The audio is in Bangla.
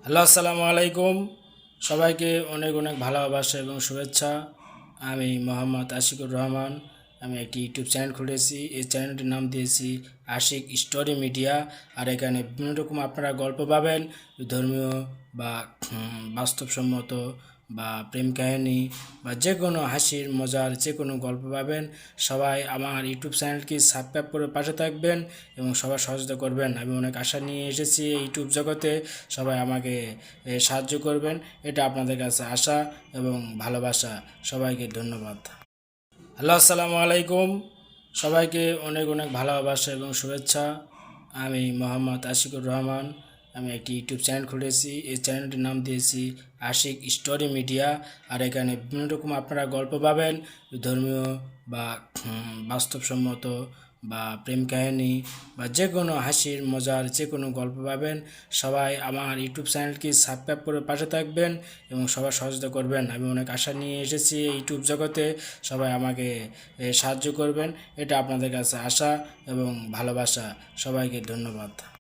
হ্যালো, আসসালামু আলাইকুম। সবাইকে অনেক অনেক ভালোবাসা এবং শুভেচ্ছা। আমি মোহাম্মদ আশিকুর রহমান। আমি একটি ইউটিউব চ্যানেল খুলেছি। এই চ্যানেলটির নাম দিয়েছি আশিক স্টোরি মিডিয়া। আর এখানে বিভিন্ন রকম আপনারা গল্প পাবেন, ধর্মীয় বা বাস্তবসম্মত বা প্রেম কাহিনী বা যে কোনো হাসির মজার যে কোনো গল্প পাবেন। সবাই আমার ইউটিউব চ্যানেলকে সাবস্ক্রাইব করে পাশে থাকবেন এবং সবার সহযোগিতা করবেন। আমি অনেক আশা নিয়ে এসেছি এই ইউটিউব জগতে। সবাই আমাকে সাহায্য করবেন, এটা আপনাদের কাছে আশা এবং ভালোবাসা। সবাইকে ধন্যবাদ। হ্যালো, আসসালামু আলাইকুম। সবাইকে অনেক অনেক ভালোবাসা এবং শুভেচ্ছা। আমি মোহাম্মদ আশিকুর রহমান। আমি একটি ইউটিউব চ্যানেল খুলেছি। এই চ্যানেলটির নাম দিয়েছি আশিক স্টোরি মিডিয়া। আর এখানে বিভিন্ন রকম আপনারা গল্প পাবেন, ধর্মীয় বা বাস্তবসম্মত বা প্রেম কাহিনী বা যে কোনো হাসির মজার যে কোনো গল্প পাবেন। সবাই আমার ইউটিউব চ্যানেলকে সাবস্ক্রাইব করে পাশে থাকবেন এবং সবার সহযোগিতা করবেন। আমি অনেক আশা নিয়ে এসেছি এই ইউটিউব জগতে। সবাই আমাকে সাহায্য করবেন, এটা আপনাদের কাছে আশা এবং ভালোবাসা। সবাইকে ধন্যবাদ।